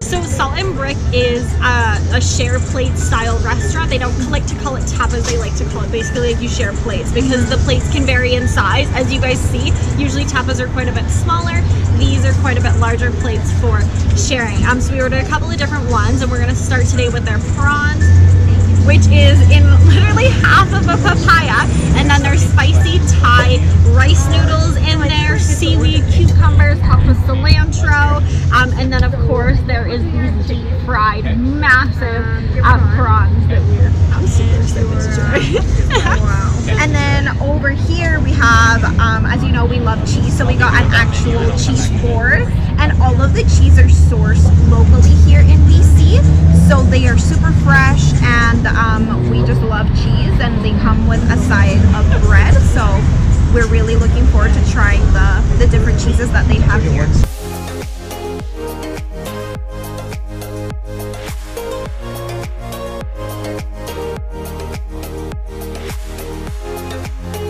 So Salt and Brick is a share plate style restaurant. They don't like to call it tapas, they like to call it basically like you share plates, because the plates can vary in size. As you guys see, usually tapas are quite a bit smaller. These are quite a bit larger plates for sharing. So we ordered a couple of different ones, and we're gonna start today with their prawns, which is in literally half of a papaya, and then there's spicy Thai rice noodles in there, seaweed, cucumbers, topped with cilantro, and then of course there is these deep fried massive prawns that I'm super excited to try. Wow. And then over here we have, as you know, we love cheese, so we got an actual cheese board, and all of the cheese are sourced locally here in BC, so they are super fresh, and we just love cheese, and they come with a side of bread, so we're really looking forward to trying the different cheeses that they have here.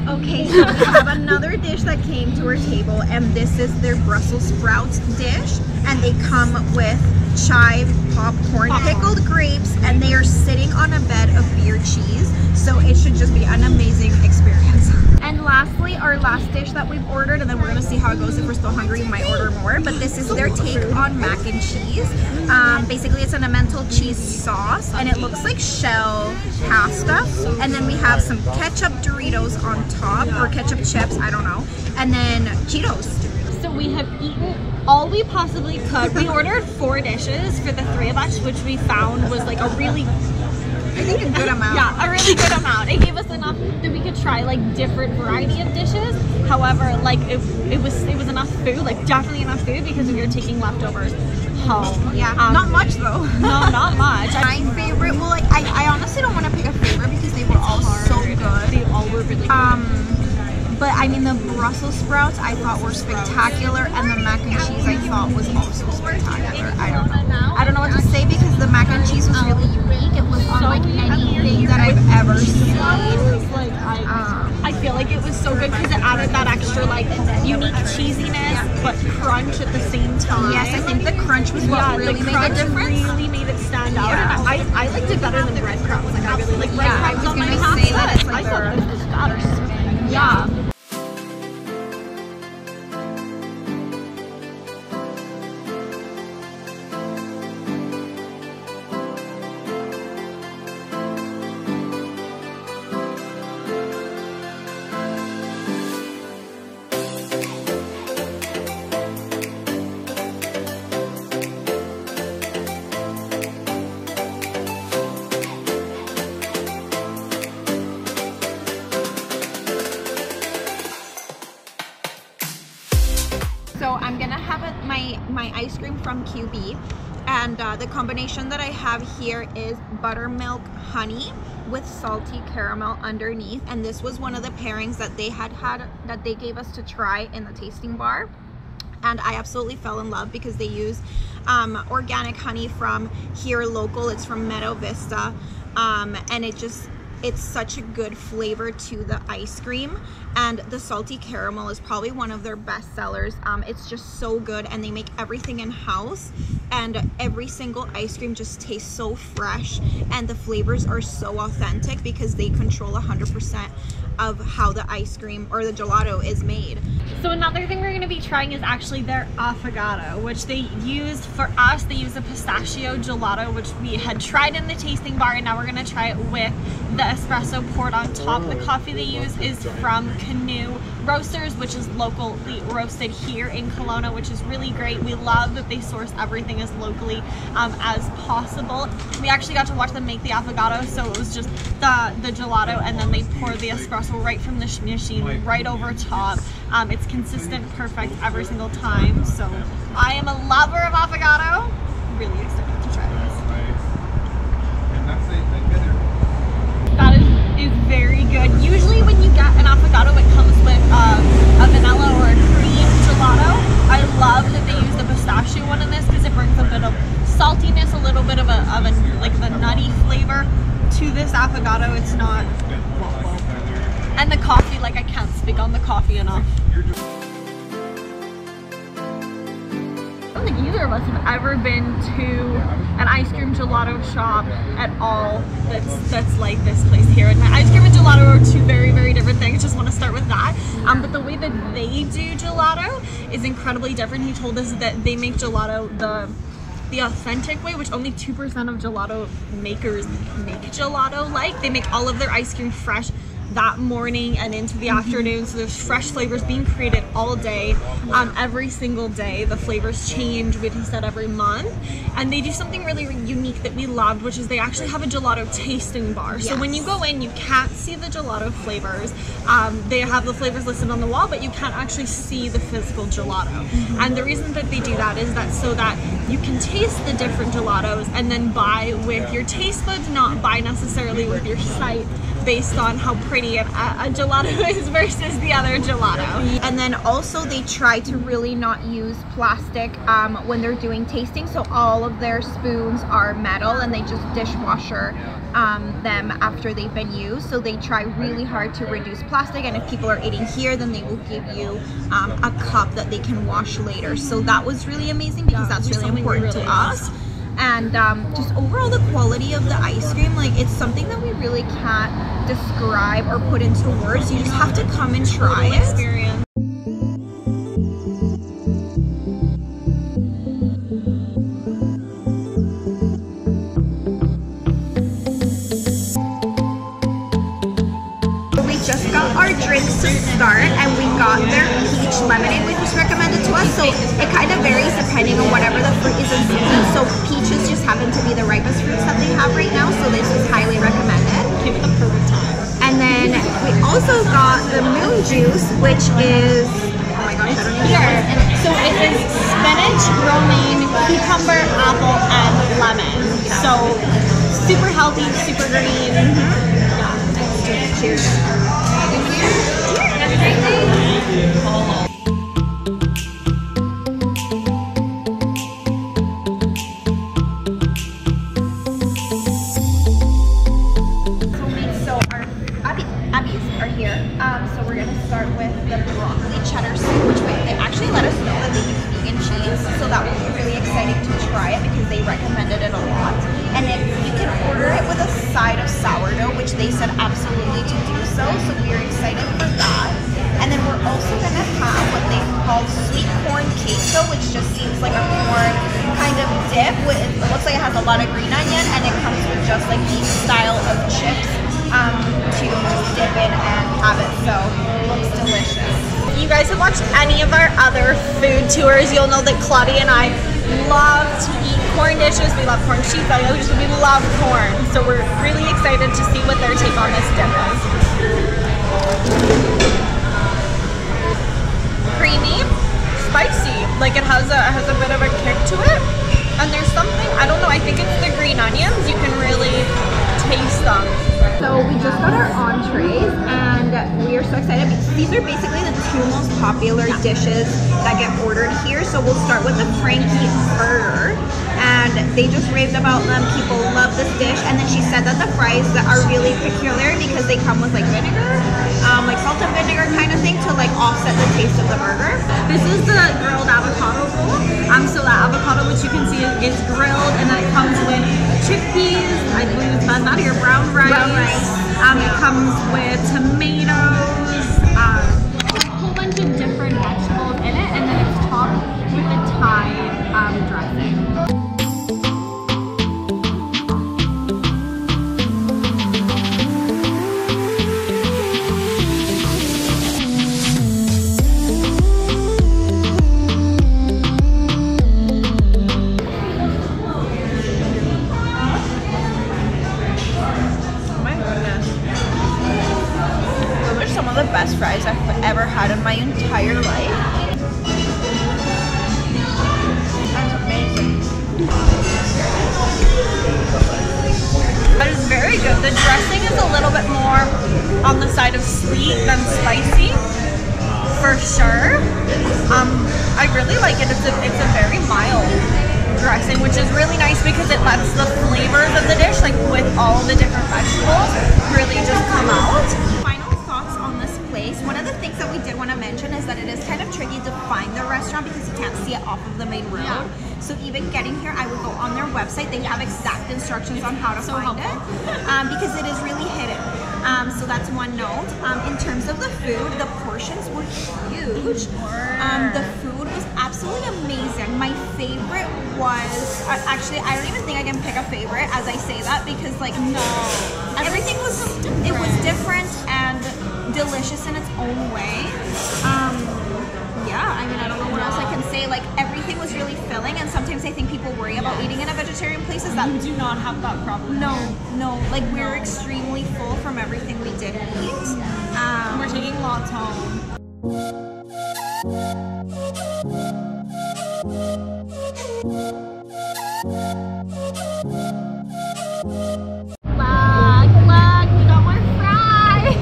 Okay, so we have another dish that came to our table, and this is their Brussel Sprouts dish, and they come with chive, popcorn, pickled grapes, and they are sitting on a bed of beer cheese, so it should just be an amazing experience. And lastly, our last dish that we've ordered, and then we're gonna see how it goes. If we're still hungry, we might order more, but this is their take on mac and cheese. Basically it's an emmental cheese sauce, and it looks like shell pasta, and then we have some ketchup Doritos on top, or ketchup chips, I don't know, and then Cheetos. So we have eaten all we possibly could. We ordered 4 dishes for the 3 of us, which we found was like a really, I think a good amount. Yeah, a really good amount. It gave us enough that we could try like different variety of dishes. However, like it was enough food, like definitely enough food, because we were taking leftovers home. Yeah, not much though. No, not much. My favorite, well, like I honestly don't want to pick a favorite because they were all so good. They all were really good. But I mean, the Brussels sprouts I thought were spectacular, and the mac and cheese I thought was also spectacular. I don't know what to say, because the mac and cheese was really unique. It was unlike anything that I've ever seen. Like I feel like it was so good because it added that extra like unique cheesiness, but crunch at the same time. Yes, I think the crunch was what really made the difference. Really made it stand out. And I liked it better than breadcrumbs. Like I really like breadcrumbs on my say that it's like I thought this was better. Yeah. So I'm gonna have my ice cream from QB, and the combination that I have here is buttermilk honey with salty caramel underneath, and this was one of the pairings that they gave us to try in the tasting bar, and I absolutely fell in love because they use organic honey from here local. It's from Meadow Vista, and it's such a good flavor to the ice cream, and the salty caramel is probably one of their best sellers. It's just so good, and they make everything in-house, and every single ice cream just tastes so fresh, and the flavors are so authentic because they control 100% of how the ice cream or the gelato is made. So another thing we're going to be trying is actually their Affogato, which they used for us. They use a pistachio gelato, which we had tried in the tasting bar, and now we're going to try it with the espresso poured on top. The coffee they use is from Canoe Roasters, which is locally roasted here in Kelowna, which is really great. We love that they source everything as locally as possible. We actually got to watch them make the Affogato, so it was just the gelato, and then they pour the espresso right from the machine right over top. It's consistent, perfect every single time. So I am a lover of Affogato. Really excited to try this. That is very good. Usually when you get an Affogato, it comes with a vanilla or a cream gelato. I love that they use the pistachio one in this because it brings a bit of saltiness, a little bit of like the nutty flavor to this Affogato. It's not. And the coffee, like I can't speak on the coffee enough. I don't think either of us have ever been to an ice cream gelato shop at all that's like this place here. And ice cream and gelato are two very, very different things. Just want to start with that. But the way that they do gelato is incredibly different. He told us that they make gelato the authentic way, which only 2% of gelato makers make gelato like. They make all of their ice cream fresh that morning and into the afternoon, so there's fresh flavors being created all day, every single day. The flavors change, which he said, every month. And they do something really unique that we loved, which is they actually have a gelato tasting bar. Yes. So when you go in, you can't see the gelato flavors. They have the flavors listed on the wall, but you can't actually see the physical gelato. And the reason that they do that is that so that you can taste the different gelatos and then buy with your taste buds, not buy necessarily with your sight, based on how pretty a gelato is versus the other gelato. And then also they try to really not use plastic when they're doing tasting, so all of their spoons are metal and they just dishwasher them after they've been used. So they try really hard to reduce plastic, and if people are eating here, then they will give you a cup that they can wash later. So that was really amazing because that's really important to us. And just overall the quality of the ice cream, like, it's something that we really can't describe or put into words. You just have to come and try it. Experience. We just got our drinks to start, and we got their peach lemonade, which was recommended to us. So it kind of varies depending on whatever the fruit is in season. So peaches just happen to be the ripest fruits that they have right now, so this is highly recommended. Give it the perfect time. And then we also got the moon juice, which is, oh my gosh, I don't even know. So it is spinach, romaine, cucumber, apple, and lemon. So super healthy, super green. Yeah. Cheers. So we're going to start with the broccoli cheddar soup, which they actually let us know that they use vegan cheese, so that will be really exciting to try it because they recommended it a lot. And you can order it with a side of sourdough, which they said absolutely to do so we are excited for that. And then we're also going to have what they call sweet corn queso, which just seems like a corn kind of dip. It looks like it has a lot of green onion, and it comes with just like these style of chips to just dip in and have it, so it looks delicious. If you guys have watched any of our other food tours, you'll know that Claudia and I love to eat corn dishes. We love corn sheet dishes. We love corn, so we're really excited to see what their take on this dip is. Creamy, spicy, like it has a bit of a kick to it, and there's something, I don't know, I think it's the green onions. You can really taste them. So we just got our entrees, and we are so excited. These are basically the two most popular dishes that get ordered here. So we'll start with the Frankie burger, and they just raved about them. People love this dish, and then she said that the fries are really peculiar because they come with like vinegar, like salt and vinegar kind of thing to like offset the taste of the burger. This is the grilled avocado roll. So that avocado, which you can see, is grilled, and then it comes with chickpeas, I believe it's basmati or brown rice. It comes with tomatoes, a whole bunch of different vegetables in it, and then it's topped with a Thai dressing. The best fries I've ever had in my entire life. That's amazing. That is very good. The dressing is a little bit more on the side of sweet than spicy, for sure. I really like it. It's a very mild dressing, which is really nice because it lets the flavors of the dish, like with all the different vegetables, really just come out. One of the things that we did want to mention is that it is kind of tricky to find the restaurant because you can't see it off of the main road. Yeah. So even getting here, I would go on their website. They have exact instructions on how to find it because it is really hidden. So that's one note. In terms of the food, the portions were huge. The food was absolutely amazing. My favorite was, actually, I don't even think I can pick a favorite as I say that because like, no. Everything was, it was different and delicious in its own way. Yeah, I mean, I don't know what else I can say. Like, everything was really filling, and sometimes I think people worry about eating in a vegetarian place is that we do not have that problem. No, like we're extremely full from everything we did eat. We're taking lots home. Look, we got more fries.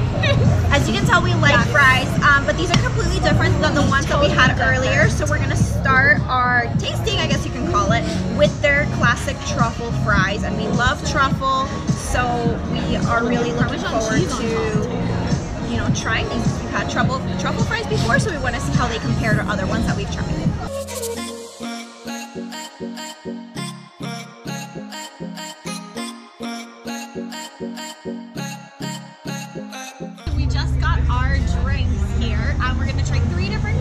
As you can tell, we like fries, but these are completely different than the ones that we had earlier. So we're gonna start our tasting, I guess you can call it, with their classic truffle fries. And we love truffle, so we are really looking forward to, you know, trying these. We've had truffle fries before, so we want to see how they compare to other ones that we've tried.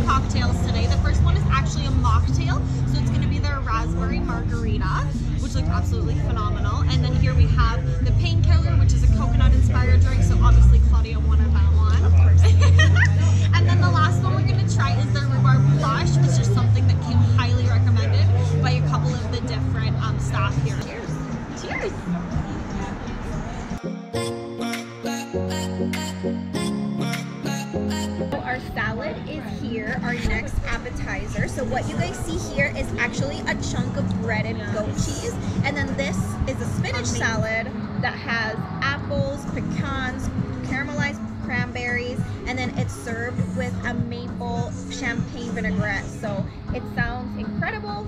Cocktails today. The first one is actually a mocktail, so it's going to be their raspberry margarita, which looks absolutely phenomenal. And then here we have the painkiller, which is a coconut inspired drink, so obviously Claudia wanted that one. Of course. And then the last one we're going to try is their rhubarb plush, which is something that came highly recommended by a couple of the different staff here. Cheers! Cheers! Our salad is here, our next appetizer. So what you guys see here is actually a chunk of breaded goat cheese, and then this is a spinach salad that has apples, pecans, caramelized cranberries, and then it's served with a maple champagne vinaigrette. So it sounds incredible.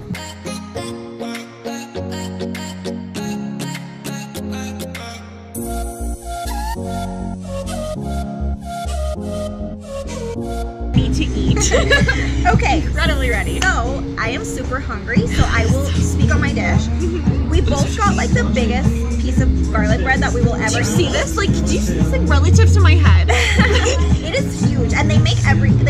To eat. Okay, incredibly ready. So I am super hungry, so I will speak on my dish. We both got like the biggest piece of garlic bread that we will ever see. This? Like, do you see this like relative to my head? It is huge, and they make everything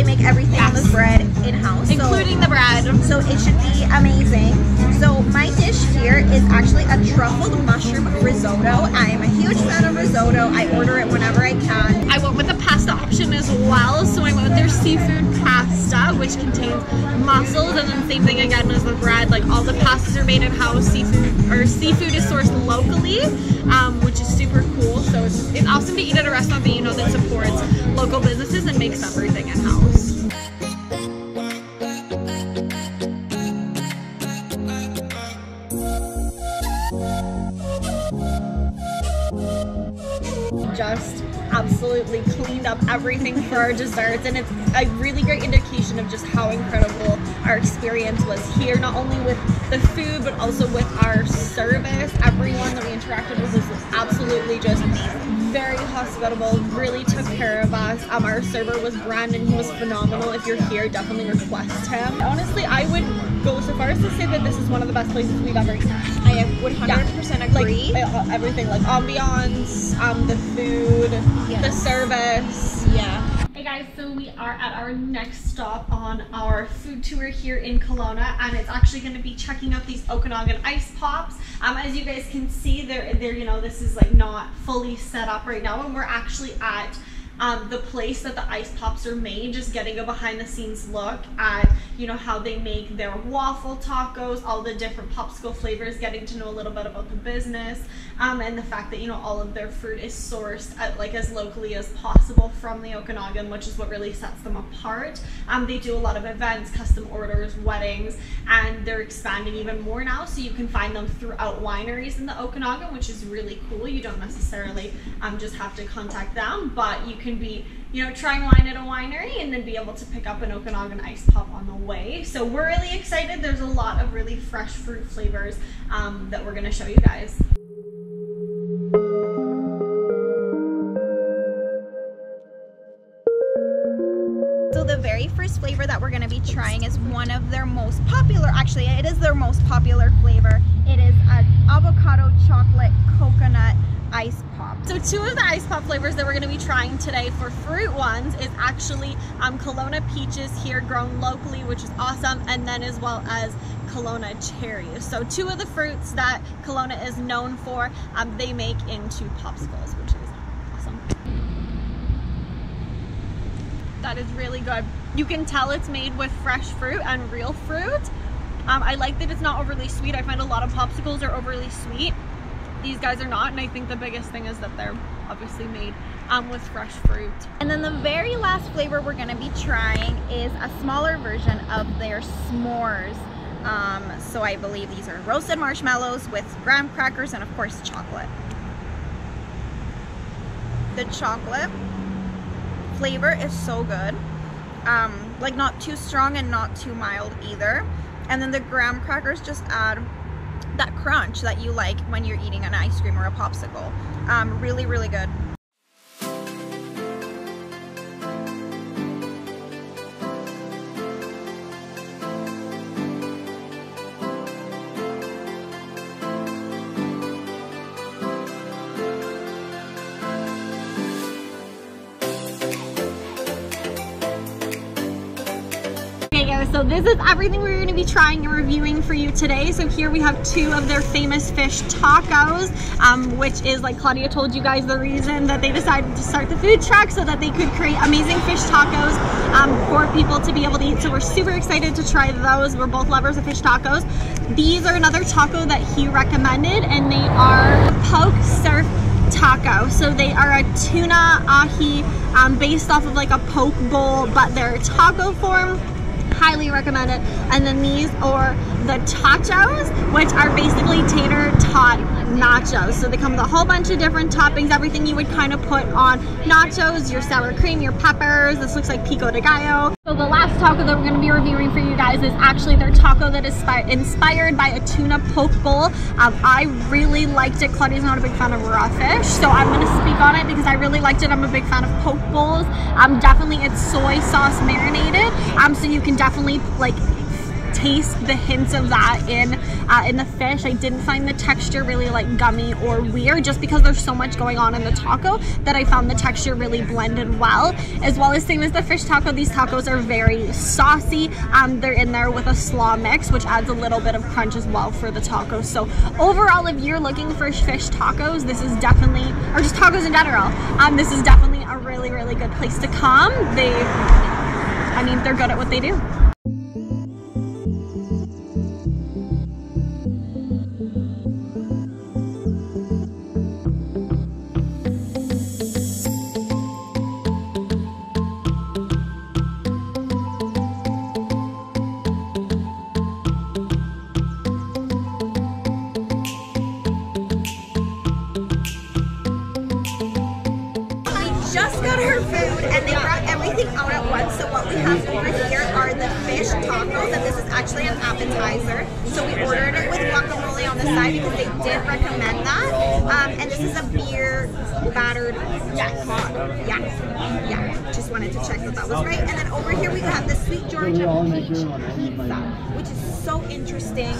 on this bread in-house, including the bread. So it should be amazing. So my dish here is actually a truffled mushroom risotto. I am a huge fan of risotto. I order it whenever I can. I went with the pasta option as well, so I went with their seafood pasta, which contains mussels, and then same thing again as the bread. Like, all the pastas are made in-house. Seafood is sourced locally, which is super cool. So it's awesome to eat at a restaurant that you know that supports local businesses and makes everything in-house. Just absolutely cleaned up everything for our desserts, and it's a really great indication of just how incredible our experience was here, not only with the food but also with our service. Everyone that we interacted with was absolutely just very hospitable, really took care of us. Our server was Brandon, he was phenomenal. If you're here, definitely request him. Honestly, I would go so far as to say that this is one of the best places we've ever eaten. I would 100% agree. Like, everything, like ambiance, the food, the service. Yeah. Hey guys, so we are at our next stop on our food tour here in Kelowna, and it's actually going to be checking out these Okanagan Ice Pops. As you guys can see, they're you know, this is like not fully set up right now, and we're actually at the place that the ice pops are made, just getting a behind the scenes look at, you know, how they make their waffle tacos, all the different popsicle flavors, getting to know a little bit about the business, and the fact that, you know, all of their fruit is sourced at, like, as locally as possible from the Okanagan, which is what really sets them apart. They do a lot of events, custom orders, weddings, and they're expanding even more now, so you can find them throughout wineries in the Okanagan, which is really cool. You don't necessarily just have to contact them, but you can be, you know, trying wine at a winery and then be able to pick up an Okanagan Ice Pop on the way. So we're really excited. There's a lot of really fresh fruit flavors that we're going to show you guys. gonna be trying is one of their most popular, actually it is their most popular flavor. It is an avocado chocolate coconut ice pop. So two of the ice pop flavors that we're going to be trying today for fruit ones is actually Kelowna peaches here grown locally, which is awesome, and then as well as Kelowna cherries. So two of the fruits that Kelowna is known for, they make into popsicles, which is awesome. That is really good. You can tell it's made with fresh fruit and real fruit. I like that it's not overly sweet. I find a lot of popsicles are overly sweet. These guys are not, and I think the biggest thing is that they're obviously made with fresh fruit. And then the very last flavor we're gonna be trying is a smaller version of their s'mores. So I believe these are roasted marshmallows with graham crackers and of course chocolate. The chocolate flavor is so good. Like not too strong and not too mild either. And then the graham crackers just add that crunch that you like when you're eating an ice cream or a popsicle. Really, really good. So this is everything we're going to be trying and reviewing for you today. So here we have two of their famous fish tacos, which is, like Claudia told you guys, the reason that they decided to start the food truck, so that they could create amazing fish tacos for people to be able to eat. So we're super excited to try those. We're both lovers of fish tacos. These are another taco that he recommended, and they are poke surf taco. So they are a tuna ahi based off of like a poke bowl, but they're taco form. Highly recommend it. And then these are the tachos, which are basically tater tot nachos. So they come with a whole bunch of different toppings, everything you would kind of put on nachos, your sour cream, your peppers. This looks like pico de gallo. So the last taco that we're going to be reviewing for you guys is actually their taco that is inspired by a tuna poke bowl. I really liked it. Claudia's not a big fan of raw fish, so I'm going to speak on it because I really liked it. I'm a big fan of poke bowls. Definitely it's soy sauce marinated, so you can definitely like taste the hints of that in the fish. I didn't find the texture really like gummy or weird, just because there's so much going on in the taco that I found the texture really blended well. As well as same as the fish taco, these tacos are very saucy. They're in there with a slaw mix, which adds a little bit of crunch as well for the tacos. So overall, if you're looking for fish tacos, this is definitely, or just tacos in general, this is definitely a really, really good place to come. I mean, they're good at what they do. Just got our food and they brought everything out at once. So what we have over here are the fish tacos, and this is actually an appetizer. So we ordered it with guacamole on the side because they did recommend that. And this is a beer battered just wanted to check that that was right. And then over here we have the Sweet Georgia peach pizza, which is so interesting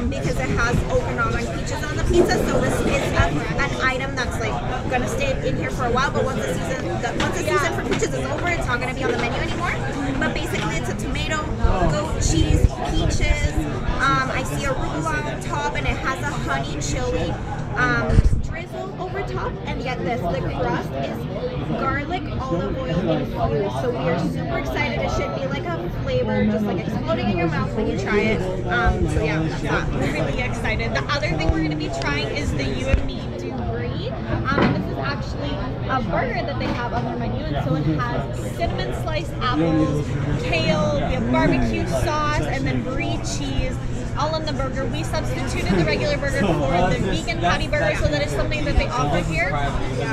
because it has Okanagan peaches on the pizza. So this is an item that's like gonna stay in here for a while, but once the season for peaches is over, it's not gonna be on the menu anymore. But basically it's a tomato, goat cheese, peaches. I see arugula on top, and it has a honey chili drizzle over top, and get this, the crust is garlic olive oil infused. So we are super excited. It should be like a flavor just like exploding in your mouth when you try it. So yeah, that's that. We're really excited. The other thing we're going to be trying is the You and Me Do Brie. This is actually a burger that they have on their menu, and so it has cinnamon sliced apples, kale, we have barbecue sauce, and then brie cheese all on the burger. We substituted the regular burger for the vegan patty burger, so that is something that they offer here,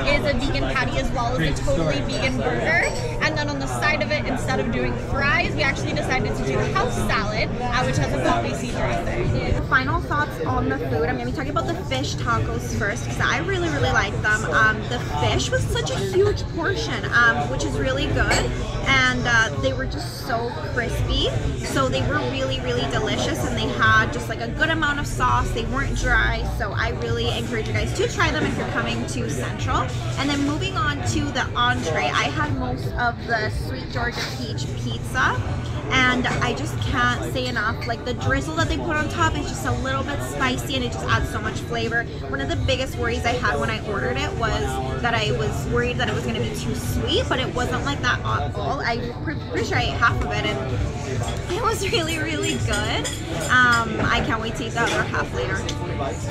is a vegan patty as well as a totally vegan burger. And then on the side of it, instead of doing fries, we actually decided to do house salad, which has a poppy seed dressing. final thoughts on the food. I'm going to be talking about the fish tacos first because I really like them. The fish was such a huge portion, which is really good, and they were just so crispy. So they were really delicious, and they had just like a good amount of sauce. They weren't dry, so I really encourage you guys to try them if you're coming to Central. And then moving on to the entree, I had most of the Sweet Georgia Peach pizza, and I just can't say enough, like the drizzle that they put on top is just a little bit spicy and it just adds so much flavor. One of the biggest worries I had when I ordered it was that I was worried that it was going to be too sweet, but it wasn't like that at all. I'm pretty sure I ate half of it and it was really good. I can't wait to eat the other half later.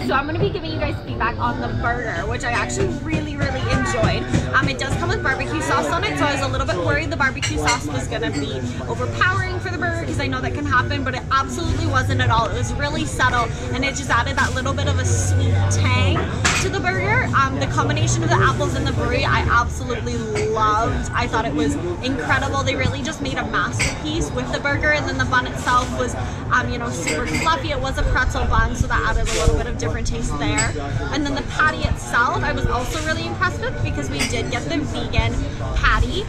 So I'm going to be giving you guys feedback on the burger, which I actually really enjoyed. It does come with barbecue sauce on it, so I was a little bit worried the barbecue sauce was going to be overpowering for the burger, because I know that can happen, but it absolutely wasn't at all. It was really subtle, and it just added that little bit of a sweet tang to the burger. The combination of the apples and the brie I absolutely loved. I thought it was incredible. They really just made a masterpiece with the burger, and then the bun itself was you know, super fluffy. It was a pretzel bun, so that added a little bit of different taste there. And then the patty itself I was also really impressed with, because we did get the vegan patty.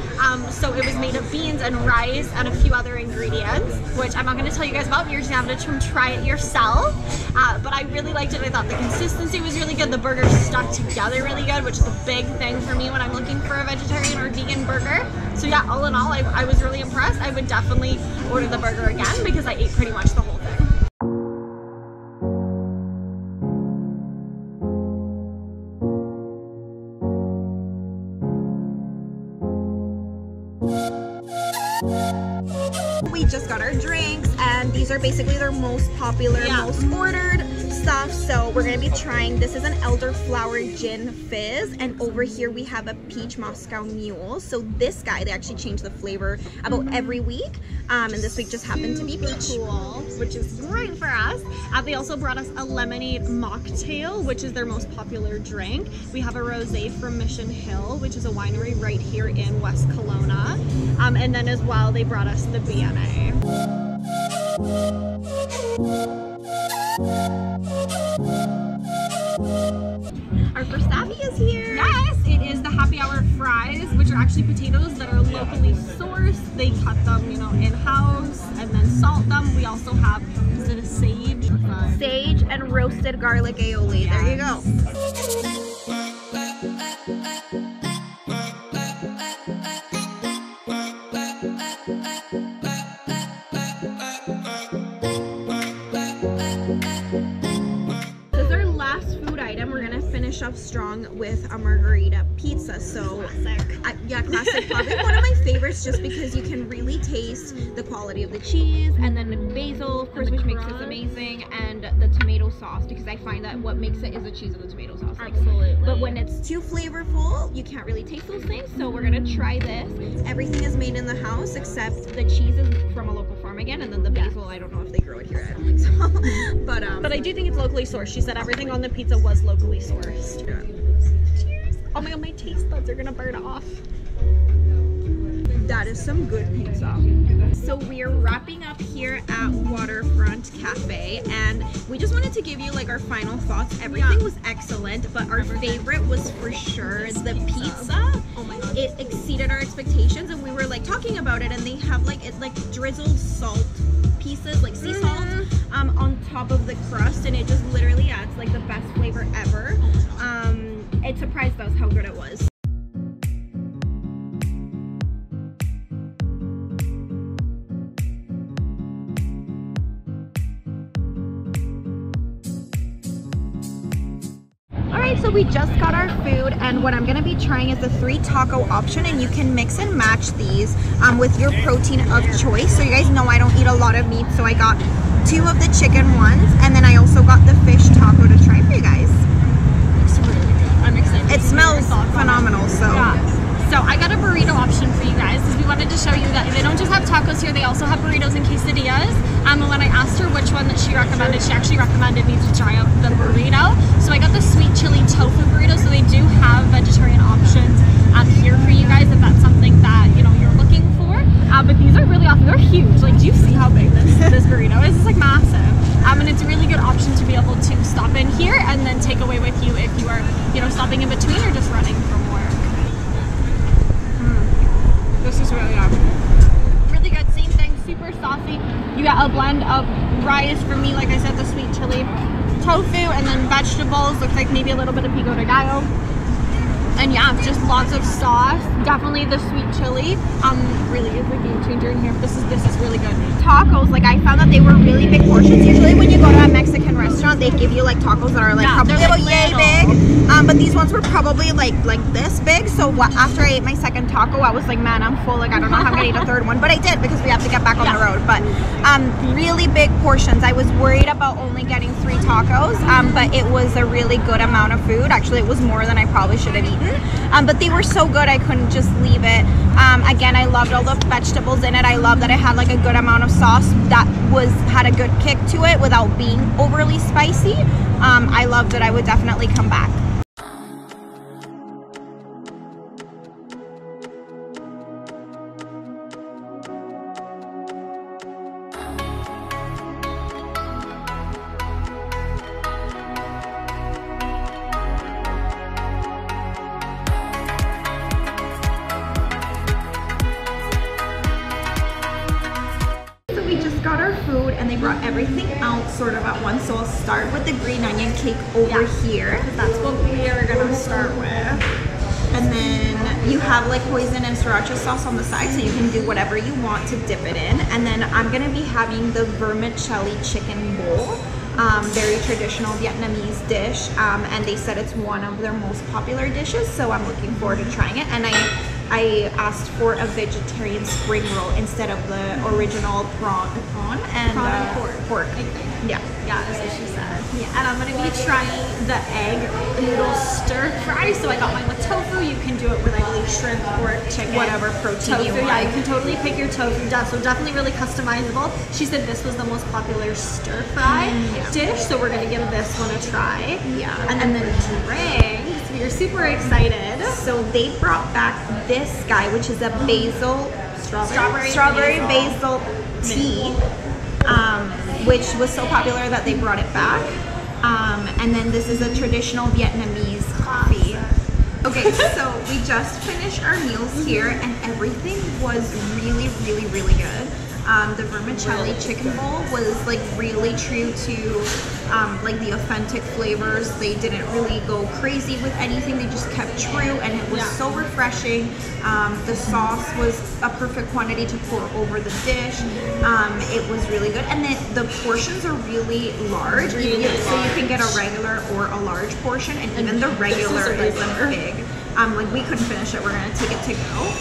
So it was made of beans and rice and a few other ingredients, which I'm not going to tell you guys about. You're just going to have to try it yourself. But I really liked it. I thought the consistency was really good. The burger stuck together really good, which is a big thing for me when I'm looking for a vegetarian or vegan burger. So yeah, all in all, I was really impressed. I would definitely order the burger again because I ate pretty much the whole thing. We just got our drinks, and these are basically their most popular, most ordered stuff. So we're gonna be trying, this is an elderflower gin fizz, and over here we have a peach Moscow mule. So this guy, they actually change the flavor about every week, and this week just happened to be peach, which is great for us. They also brought us a lemonade mocktail, which is their most popular drink. We have a rosé from Mission Hill, which is a winery right here in West Kelowna, and then as well they brought us the BNA. Our first happy is here. Yes, it is the happy hour fries, which are actually potatoes that are locally sourced. They cut them, you know, in-house and then salt them. We also have, is it a sage? Sage and roasted garlic aioli. Yes. There you go. We're gonna finish up strong with a margarita pizza. So yeah, classic. Probably one of my favorites, just because you can really taste the quality of the cheese, and then the basil, first, which makes this amazing, and the tomato sauce, because I find that what makes it is the cheese and the tomato sauce. Absolutely. But when it's too flavorful, you can't really taste those things. So we're gonna try this. Everything is made in the house except the cheese is from a local farm again, and then the basil, I don't know if they grow it here. I don't think so. But I do think it's locally sourced. She said everything on the pizza was locally sourced. Yeah. Cheers. Oh my god, my taste buds are gonna burn off. That is some good pizza. So we are wrapping up here at Waterfront Cafe, and we just wanted to give you like our final thoughts. Everything was excellent, but our favorite was for sure the pizza. Oh my god. It exceeded our expectations, and we were like talking about it, and they have like drizzled salt pieces, like sea salt, on top of the crust, and it just literally adds like the best flavor ever. It surprised us how good it was. So we just got our food, and what I'm going to be trying is the 3 taco option, and you can mix and match these with your protein of choice. So you guys know I don't eat a lot of meat, so I got 2 of the chicken ones, and then I also got the fish taco to try for you guys. It's really good. I'm excited. It smells phenomenal. So yeah. So I got a burrito option for you guys, because we wanted to show you that they don't just have tacos here, they also have burritos and quesadillas. And when I asked her which one that she recommended, she actually recommended me to try out the burrito. So I got the sweet chili tofu burrito, so they do have vegetarian options here for you guys if that's something that, you know, you're looking for. But these are really awesome. They're huge. Like, do you see how big this burrito is? It's like massive. And it's a really good option to is for me, like I said, the sweet chili tofu, and then vegetables. Looks like maybe a little bit of pico de gallo. And yeah, just lots of sauce. Definitely the sweet chili. Really is a game changer in here. This is really good. Tacos, like I found that they were really big portions. Usually when you go to a Mexican restaurant, they give you like tacos that are like probably like about yay big. But these ones were probably like this big. So after I ate my second taco, I was like, man, I'm full. Like I don't know how I'm gonna eat a third one, but I did because we have to get back on the road. But really big portions. I was worried about only getting 3 tacos, but it was a really good amount of food. Actually, it was more than I probably should have eaten. But they were so good, I couldn't just leave it. Again, I loved all the vegetables in it. I love that it had like a good amount of sauce that had a good kick to it without being overly spicy. I loved it. I would definitely come back. Got our food and they brought everything out sort of at once, so I'll start with the green onion cake over here. That's what we are gonna start with. And then you have like hoisin and sriracha sauce on the side, so you can do whatever you want to dip it in. And then I'm gonna be having the vermicelli chicken bowl. Very traditional Vietnamese dish, and they said it's one of their most popular dishes, so I'm looking forward to trying it. And I asked for a vegetarian spring roll instead of the original prawn and pork. Yeah, that's what she said. Yeah, and I'm gonna be trying the egg noodle stir fry. So I got mine with tofu. You can do it with, I believe, shrimp, pork, chicken, whatever protein you want. Yeah, you can totally pick your tofu down. So definitely really customizable. She said this was the most popular stir fry dish, so we're gonna give this one a try. Yeah, and then the drinks. We are super excited. So they brought back this guy, which is a basil strawberry basil tea, which was so popular that they brought it back. And then this is a traditional Vietnamese coffee. Okay, so we just finished our meals here and everything was really, really, really good. The vermicelli chicken bowl was like really true to like the authentic flavors. They didn't really go crazy with anything. They just kept true, and it was so refreshing. The sauce was a perfect quantity to pour over the dish. It was really good, and then the portions are really large. So you can get a regular or a large portion, and even the regular isn't big. Like we couldn't finish it. We're gonna take it to go.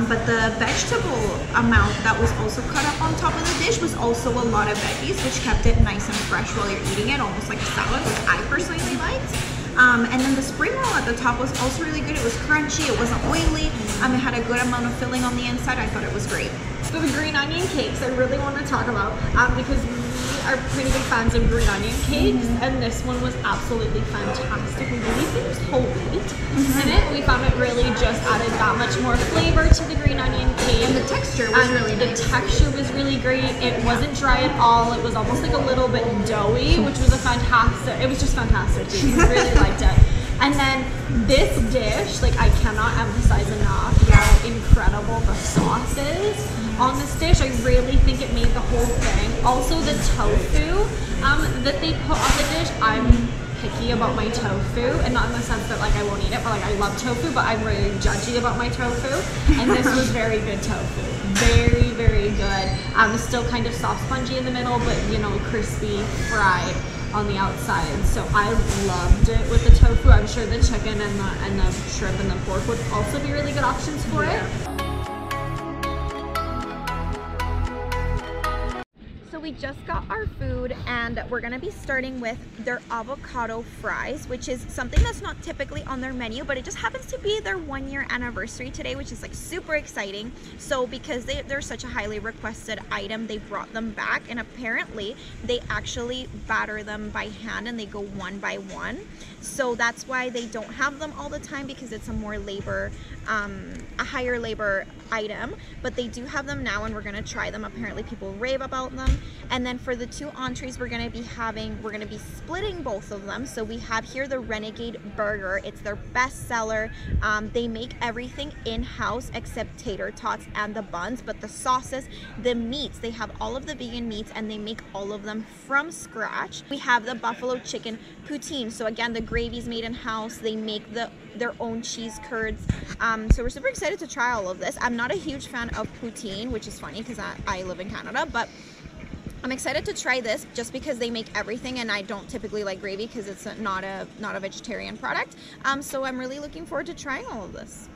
But the vegetable amount that was also cut up on top of the dish was also a lot of veggies, which kept it nice and fresh while you're eating it, almost like a salad, which I personally liked. And then the spring roll at the top was also really good. It was crunchy, it wasn't oily, it had a good amount of filling on the inside. I thought it was great. So the green onion cakes I really want to talk about because we are pretty big fans of green onion cakes, and this one was absolutely fantastic. We really think there's whole wheat in it. We found it really just added that much more flavor to the green onion cake. And the texture was really nice. The texture was really great. It wasn't dry at all. It was almost like a little bit doughy, which was it was just fantastic. We really liked it. And then this dish, like I cannot emphasize enough how incredible the sauce is on this dish. I really think it made the whole thing. Also the tofu that they put on the dish, I'm picky about my tofu, and not in the sense that like I won't eat it, but like I love tofu, but I'm really judgy about my tofu, and this was very good tofu. Very, very good. It's still kind of soft, spongy in the middle, but you know, crispy, fried on the outside. So I loved it with the tofu. I'm sure the chicken and the shrimp and the pork would also be really good options for it. So we just got our food and we're gonna be starting with their avocado fries, which is something that's not typically on their menu, but it just happens to be their 1-year anniversary today, which is like super exciting. So because they're such a highly requested item, they brought them back, and apparently they actually batter them by hand and they go one by one. So that's why they don't have them all the time, because it's a more labor, a higher labor item, but they do have them now and we're gonna try them. Apparently people rave about them. And then for the 2 entrees we're gonna be splitting both of them. So we have here the Renegade Burger. It's their best seller. They make everything in-house except tater tots and the buns, but the sauces, the meats, they have all of the vegan meats and they make all of them from scratch. We have the buffalo chicken poutine. So again, the gravy's made in-house. They make their own cheese curds. So we're super excited to try all of this. I'm not a huge fan of poutine, which is funny because I live in Canada, but I'm excited to try this just because they make everything, and I don't typically like gravy because it's not a vegetarian product. So I'm really looking forward to trying all of this.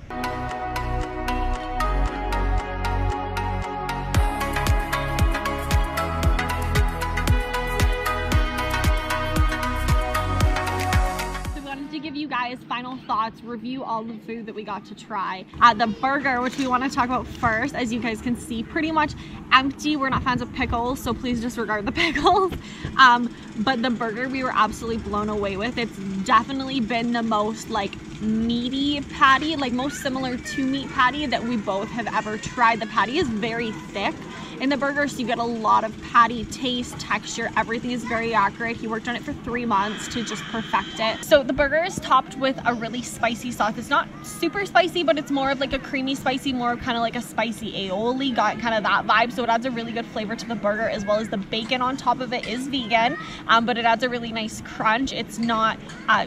To give you guys final thoughts, review all the food that we got to try. The burger, which we want to talk about first, as you guys can see, pretty much empty. We're not fans of pickles, so please disregard the pickles. But the burger we were absolutely blown away with. It's definitely been the most like meaty patty, like most similar to meat patty that we both have ever tried. The patty is very thick in the burger, so you get a lot of patty taste, texture, everything is very accurate. He worked on it for 3 months to just perfect it. So the burger is topped with a really spicy sauce. It's not super spicy, but it's more of like a creamy spicy, more of kind of like a spicy aioli, got kind of that vibe. So it adds a really good flavor to the burger, as well as the bacon on top of it is vegan, but it adds a really nice crunch. It's not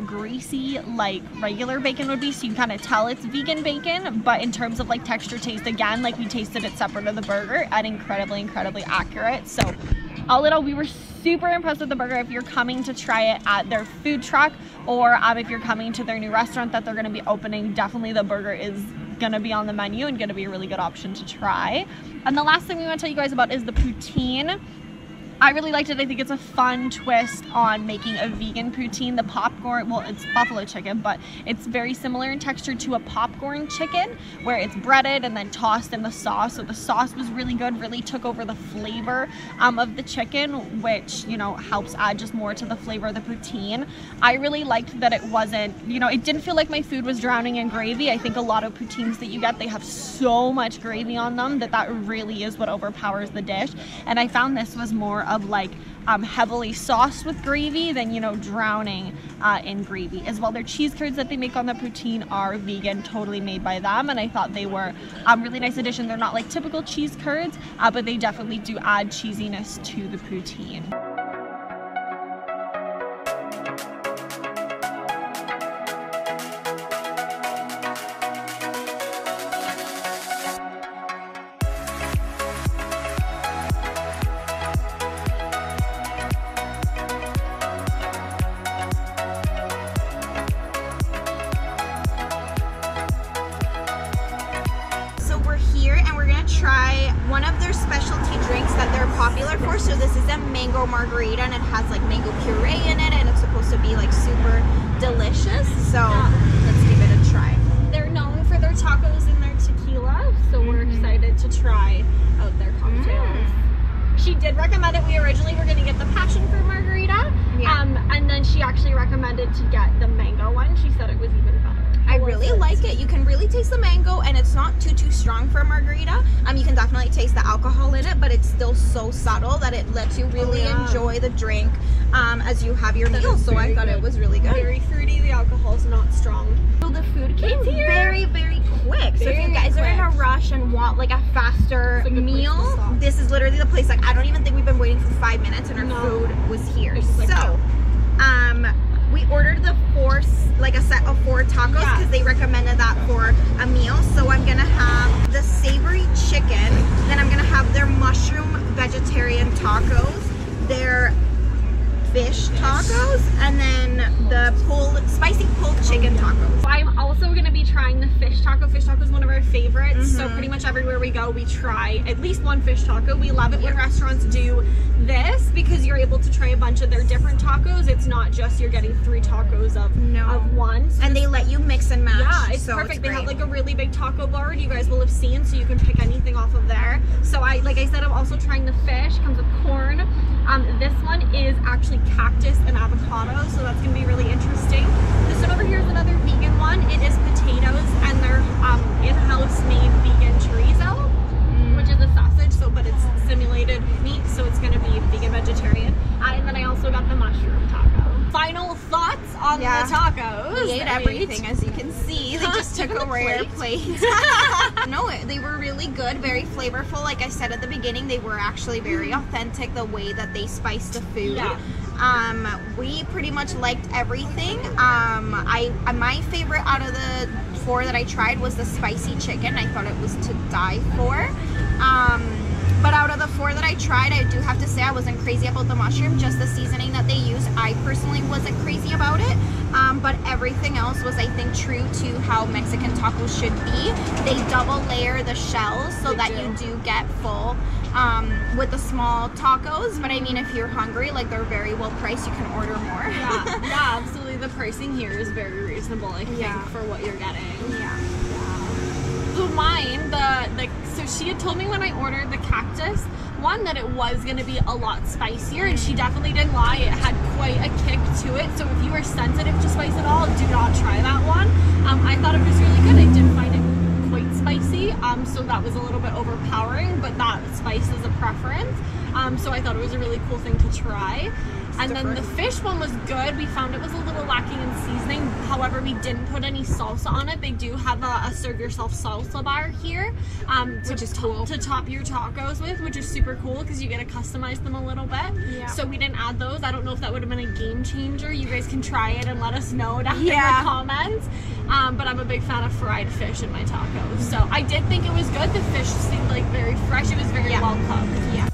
greasy like regular bacon would be, so you can kind of tell it's vegan bacon, but in terms of like texture, taste, again, like we tasted it separate of the burger, and incredibly accurate. So all in all, we were super impressed with the burger. If you're coming to try it at their food truck, or if you're coming to their new restaurant that they're going to be opening, definitely the burger is going to be on the menu and going to be a really good option to try. And the last thing we want to tell you guys about is the poutine. I really liked it. I think it's a fun twist on making a vegan poutine. The popcorn, well, it's buffalo chicken, but it's very similar in texture to a popcorn chicken, where it's breaded and then tossed in the sauce. So the sauce was really good, really took over the flavor of the chicken, which, you know, helps add just more to the flavor of the poutine. I really liked that it wasn't, you know, it didn't feel like my food was drowning in gravy. I think a lot of poutines that you get, they have so much gravy on them that really is what overpowers the dish. And I found this was more of like heavily sauced with gravy than, you know, drowning in gravy. As well, their cheese curds that they make on the poutine are vegan, totally made by them, and I thought they were really nice addition. They're not like typical cheese curds, but they definitely do add cheesiness to the poutine. Try one of their specialty drinks that they're popular for. So this is a mango margarita, and it has like mango puree in it, and it's supposed to be like super delicious. So let's give it a try. They're known for their tacos and their tequila, so we're excited to try out their cocktails. She did recommend it. We originally were going to get the passion fruit margarita, and then she actually recommended to get the mango one. She said it was even better. I really like it. You can really taste the mango, and it's not too strong for a margarita. You can definitely taste the alcohol in it, but it's still so subtle that it lets you really enjoy the drink as you have your meal. So I thought it was really good. Very fruity. The alcohol's not strong. So the food came very quick. So if you guys are in a rush and want like a faster meal, this is literally the place. Like, I don't even think we've been waiting for 5 minutes, and our food was here. So we ordered the a set of 4 tacos because they recommended that for a meal. So I'm gonna have the savory chicken, then I'm gonna have their mushroom vegetarian tacos, their fish tacos, and then the spicy pulled chicken tacos. I'm also going to be trying the fish taco. Fish taco is one of our favorites, so pretty much everywhere we go we try at least one fish taco. We love it when restaurants do this because you're able to try a bunch of their different tacos. It's not just you're getting 3 tacos of one. So and they let you mix and match. Yeah, it's perfect. They have like a really big taco bar you guys will have seen, so you can pick anything off of there. So like I said, I'm also trying the fish. Comes with corn. This one is actually cactus and avocado, so that's going to be really interesting. This one over here is another vegan one. It is potatoes and their in-house made vegan chorizo, which sausage is a sausage, so but it's simulated meat, so it's gonna be vegan vegetarian. And then I also got the mushroom taco. Final thoughts on the tacos? We ate everything, as you can see. They just took a rare plate. No, they were really good, very flavorful. Like I said at the beginning, they were actually very authentic, the way that they spiced the food. Yeah. We pretty much liked everything. My favorite out of the 4 that I tried was the spicy chicken. I thought it was to die for. But out of the 4 that I tried, I do have to say I wasn't crazy about the mushroom, just the seasoning that they use. I personally wasn't crazy about it, but everything else was, I think, true to how Mexican tacos should be. They double layer the shells so that you do get full with the small tacos. But I mean, if you're hungry, like, they're very well priced, you can order more. Yeah, absolutely. The pricing here is very reasonable, I think, for what you're getting. So mine, so she had told me when I ordered the cactus one that it was going to be a lot spicier, and she definitely didn't lie. It had quite a kick to it, so if you are sensitive to spice at all, do not try that one. I thought it was really good. I did find it quite spicy, so that was a little bit overpowering, but that spice is a preference. So I thought it was a really cool thing to try. And then the fish one was good. We found it was a little lacking in seasoning. However, we didn't put any salsa on it. They do have a serve yourself salsa bar here, which is cool to top your tacos with, which is super cool because you get to customize them a little bit. So we didn't add those. I don't know if that would have been a game changer. You guys can try it and let us know down in the comments. But I'm a big fan of fried fish in my tacos. So I did think it was good. The fish seemed like very fresh. It was very well cooked.